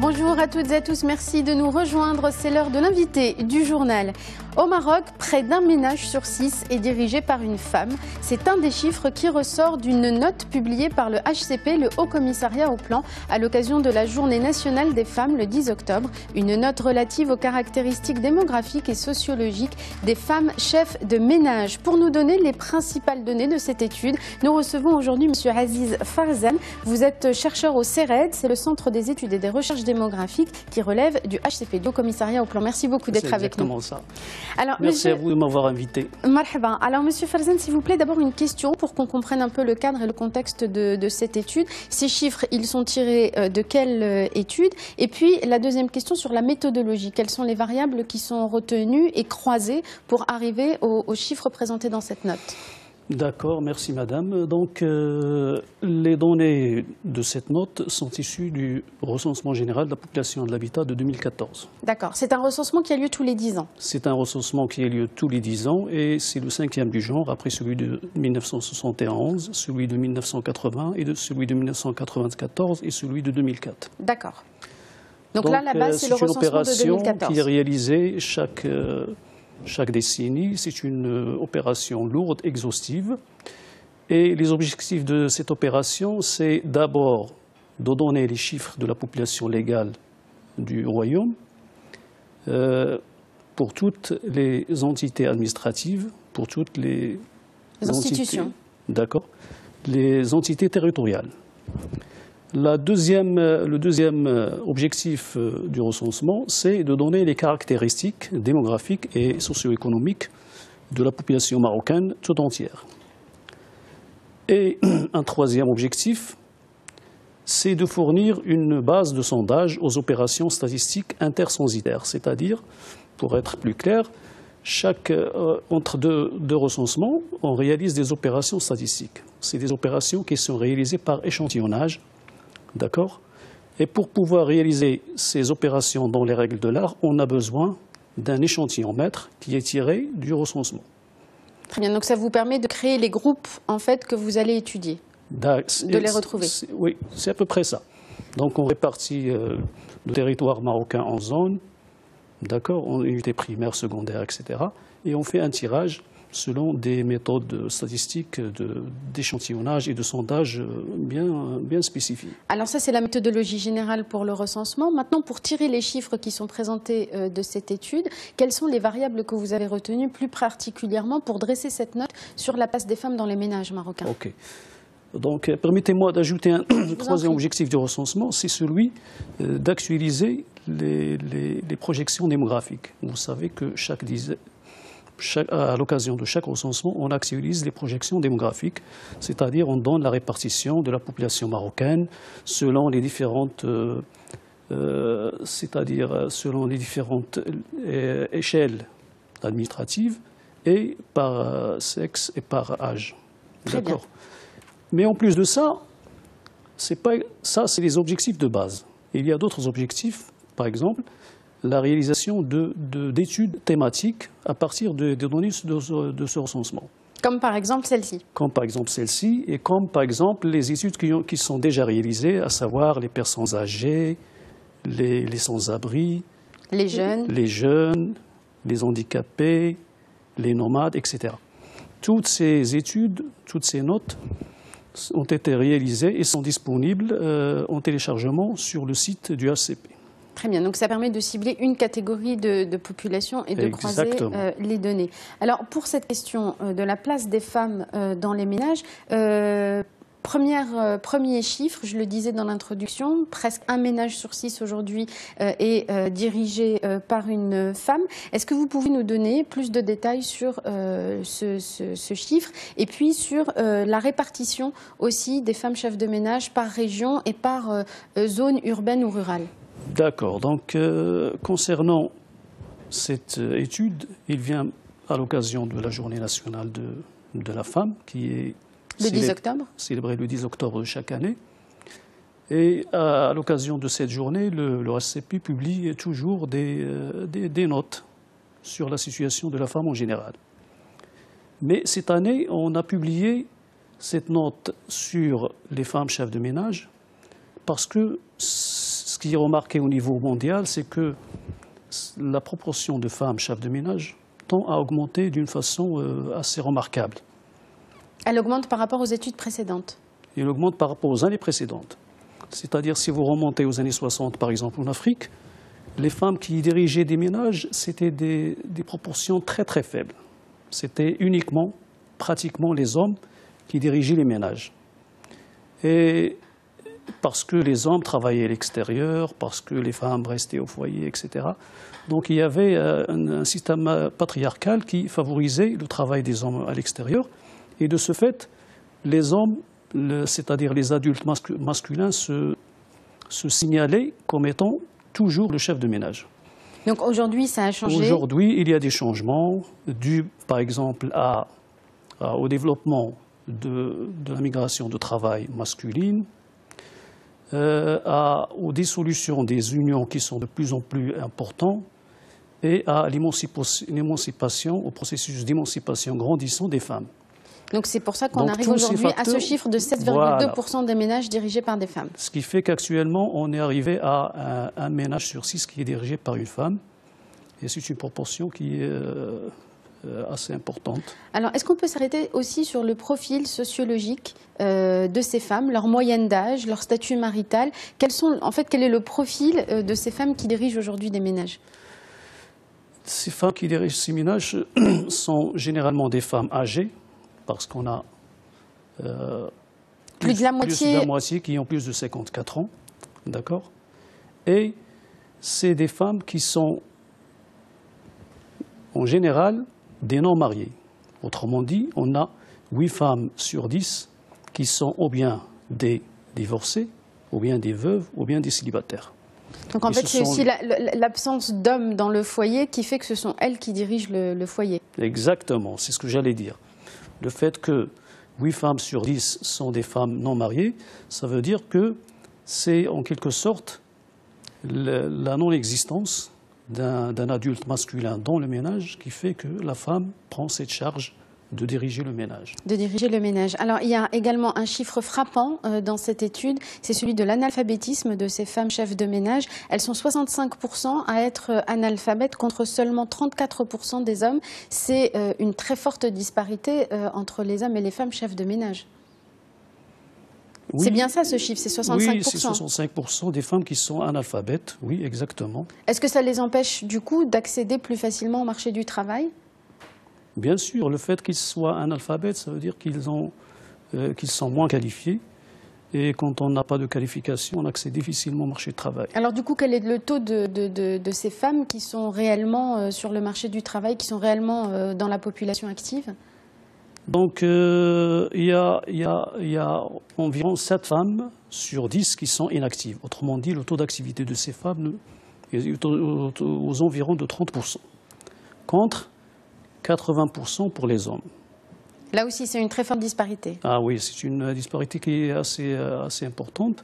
Bonjour à toutes et à tous, merci de nous rejoindre. C'est l'heure de l'invité du journal. Au Maroc, près d'un ménage sur 6 est dirigé par une femme. C'est un des chiffres qui ressort d'une note publiée par le HCP, le Haut Commissariat au Plan, à l'occasion de la Journée nationale des femmes le 10 octobre. Une note relative aux caractéristiques démographiques et sociologiques des femmes chefs de ménage. Pour nous donner les principales données de cette étude, nous recevons aujourd'hui M. Aziz Farzan. Vous êtes chercheur au CERED, c'est le Centre des études et des recherches démographiques qui relève du HCP, du Haut Commissariat au Plan. Merci beaucoup d'être avec nous. C'est exactement ça. Alors, merci à vous de m'avoir invité. Marhaba. Alors, Monsieur Farzan, s'il vous plaît, d'abord une question pour qu'on comprenne un peu le cadre et le contexte de cette étude. Ces chiffres, ils sont tirés de quelle étude? Et puis, la deuxième question sur la méthodologie. Quelles sont les variables qui sont retenues et croisées pour arriver aux chiffres présentés dans cette note? D'accord, merci madame. Donc, les données de cette note sont issues du recensement général de la population et de l'habitat de 2014. D'accord, c'est un recensement qui a lieu tous les 10 ans. C'est un recensement qui a lieu tous les 10 ans et c'est le 5e du genre, après celui de 1971, celui de 1980 et celui de 1994 et celui de 2004. D'accord. Donc là, la base, c'est le recensement de 2014. C'est une opération qui est réalisée chaque décennie. C'est une opération lourde, exhaustive. Et les objectifs de cette opération, c'est d'abord de donner les chiffres de la population légale du Royaume pour toutes les entités administratives, pour toutes les institutions. D'accord. Les entités territoriales. Le deuxième objectif du recensement, c'est de donner les caractéristiques démographiques et socio-économiques de la population marocaine tout entière. Et un troisième objectif, c'est de fournir une base de sondage aux opérations statistiques intercensitaires, c'est-à-dire, pour être plus clair, entre deux recensements, on réalise des opérations statistiques. C'est des opérations qui sont réalisées par échantillonnage. D'accord. Et pour pouvoir réaliser ces opérations dans les règles de l'art, on a besoin d'un échantillon-mètre qui est tiré du recensement. Très bien, donc ça vous permet de créer les groupes en fait, que vous allez étudier, de les retrouver. Oui, c'est à peu près ça. Donc on répartit le territoire marocain en zones, d'accord, en unités primaires, secondaires, etc. Et on fait un tirage selon des méthodes statistiques d'échantillonnage et de sondage bien spécifiques. Alors ça, c'est la méthodologie générale pour le recensement. Maintenant, pour tirer les chiffres qui sont présentés de cette étude, quelles sont les variables que vous avez retenues plus particulièrement pour dresser cette note sur la place des femmes dans les ménages marocains? Ok. Donc, permettez-moi d'ajouter un troisième objectif du recensement, c'est celui d'actualiser les projections démographiques. Vous savez que à l'occasion de chaque recensement, on actualise les projections démographiques, c'est-à-dire on donne la répartition de la population marocaine selon les différentes, échelles administratives et par sexe et par âge. D'accord. Mais en plus de ça, c'est les objectifs de base. Il y a d'autres objectifs, par exemple, la réalisation d'études thématiques à partir des données de ce recensement. Comme par exemple celle-ci. Comme par exemple celle-ci, et comme par exemple les études qui sont déjà réalisées, à savoir les personnes âgées, les sans-abri, les jeunes, les handicapés, les nomades, etc. Toutes ces études, toutes ces notes ont été réalisées et sont disponibles en téléchargement sur le site du HCP. Très bien, donc ça permet de cibler une catégorie de population et de croiser les données. Alors pour cette question de la place des femmes dans les ménages, premier chiffre, je le disais dans l'introduction, presque un ménage sur 6 aujourd'hui est dirigé par une femme. Est-ce que vous pouvez nous donner plus de détails sur ce chiffre et puis sur la répartition aussi des femmes chefs de ménage par région et par zone urbaine ou rurale? D'accord. Donc, concernant cette étude, il vient à l'occasion de la Journée nationale de la femme, qui est le 10 octobre. Célébrée le 10 octobre de chaque année. Et à l'occasion de cette journée, le HCP publie toujours des notes sur la situation de la femme en général. Mais cette année, on a publié cette note sur les femmes chefs de ménage parce que ce qui est remarqué au niveau mondial, c'est que la proportion de femmes chefs de ménage tend à augmenter d'une façon assez remarquable. Elle augmente par rapport aux études précédentes? Elle augmente par rapport aux années précédentes. C'est-à-dire, si vous remontez aux années 60, par exemple, en Afrique, les femmes qui dirigeaient des ménages, c'était des proportions très très faibles. C'était uniquement, pratiquement, les hommes qui dirigeaient les ménages. Et parce que les hommes travaillaient à l'extérieur, parce que les femmes restaient au foyer, etc. Donc il y avait un système patriarcal qui favorisait le travail des hommes à l'extérieur. Et de ce fait, les hommes, c'est-à-dire les adultes masculins, se signalaient comme étant toujours le chef de ménage. Donc aujourd'hui, ça a changé? Aujourd'hui, il y a des changements dus, par exemple, au développement de la migration de travail masculine, aux dissolutions des unions qui sont de plus en plus importantes et à l'émancipation, au processus d'émancipation grandissant des femmes. Donc c'est pour ça qu'on arrive aujourd'hui à ce chiffre de 7,2% des ménages dirigés par des femmes. Ce qui fait qu'actuellement, on est arrivé à un ménage sur 6 qui est dirigé par une femme. Et c'est une proportion qui est assez importante. Alors, est-ce qu'on peut s'arrêter aussi sur le profil sociologique de ces femmes, leur moyenne d'âge, leur statut marital? Quel est le profil de ces femmes qui dirigent aujourd'hui des ménages? Ces femmes qui dirigent ces ménages sont généralement des femmes âgées, parce qu'on a plus de la moitié qui ont plus de 54 ans, d'accord? Et c'est des femmes qui sont en général des non-mariés. Autrement dit, on a 8 femmes sur 10 qui sont ou bien des divorcées, ou bien des veuves, ou bien des célibataires. Donc en fait, c'est aussi l'absence d'hommes dans le foyer qui fait que ce sont elles qui dirigent le foyer. Exactement, c'est ce que j'allais dire. Le fait que 8 femmes sur 10 sont des femmes non mariées, ça veut dire que c'est en quelque sorte la non-existence d'un adulte masculin dans le ménage qui fait que la femme prend cette charge de diriger le ménage. De diriger le ménage. Alors, il y a également un chiffre frappant dans cette étude, c'est celui de l'analphabétisme de ces femmes chefs de ménage. Elles sont 65% à être analphabètes contre seulement 34% des hommes. C'est une très forte disparité entre les hommes et les femmes chefs de ménage. Oui, c'est bien ça ce chiffre, c'est 65%. Oui, c'est 65% des femmes qui sont analphabètes, oui, exactement. Est-ce que ça les empêche du coup d'accéder plus facilement au marché du travail? Bien sûr, le fait qu'ils soient analphabètes, ça veut dire qu'ils sont moins qualifiés. Et quand on n'a pas de qualification, on accède difficilement au marché du travail. Alors du coup, quel est le taux de ces femmes qui sont réellement sur le marché du travail, qui sont réellement dans la population active? Donc il y a environ 7 femmes sur 10 qui sont inactives. Autrement dit, le taux d'activité de ces femmes est aux environs de 30%, contre 80% pour les hommes. Là aussi, c'est une très forte disparité. Ah oui, c'est une disparité qui est assez importante.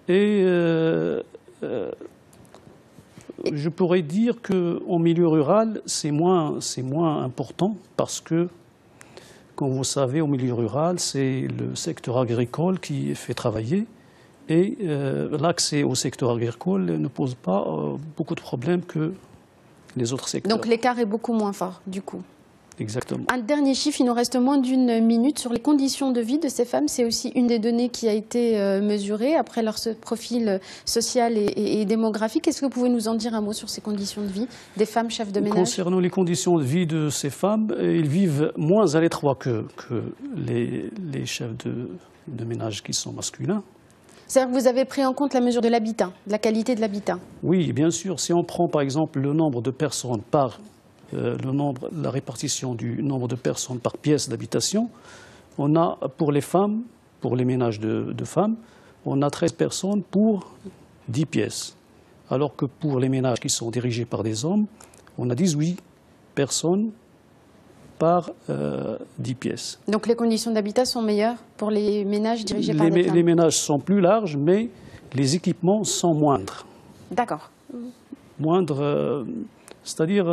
Et je pourrais dire qu'en milieu rural, c'est moins important parce que, comme vous savez, au milieu rural, c'est le secteur agricole qui fait travailler. Et l'accès au secteur agricole ne pose pas beaucoup de problèmes que les autres secteurs. Donc l'écart est beaucoup moins fort, du coup. Exactement. Un dernier chiffre, il nous reste moins d'une minute, sur les conditions de vie de ces femmes. C'est aussi une des données qui a été mesurée après leur profil social et démographique. Est-ce que vous pouvez nous en dire un mot sur ces conditions de vie des femmes chefs de ménage? Concernant les conditions de vie de ces femmes, ils vivent moins à l'étroit que les chefs de ménage qui sont masculins. C'est-à-dire que vous avez pris en compte la mesure de l'habitat, de la qualité de l'habitat? Oui, bien sûr. Si on prend par exemple le nombre de personnes par la répartition du nombre de personnes par pièce d'habitation, on a pour les femmes, pour les ménages de femmes, on a 13 personnes pour 10 pièces. Alors que pour les ménages qui sont dirigés par des hommes, on a 18 personnes par 10 pièces. Donc les conditions d'habitat sont meilleures pour les ménages dirigés par des femmes? Les ménages sont plus larges, mais les équipements sont moindres. D'accord. Moindres, c'est-à-dire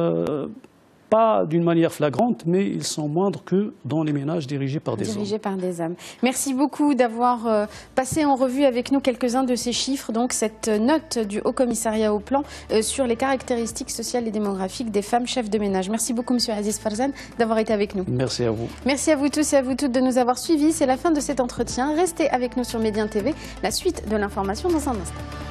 pas d'une manière flagrante, mais ils sont moindres que dans les ménages dirigés par des hommes. Dirigés par des hommes. Merci beaucoup d'avoir passé en revue avec nous quelques-uns de ces chiffres. Donc cette note du Haut Commissariat au Plan sur les caractéristiques sociales et démographiques des femmes chefs de ménage. Merci beaucoup, Monsieur Aziz Farzan, d'avoir été avec nous. Merci à vous. Merci à vous tous et à vous toutes de nous avoir suivis. C'est la fin de cet entretien. Restez avec nous sur Médien TV. La suite de l'information dans un instant.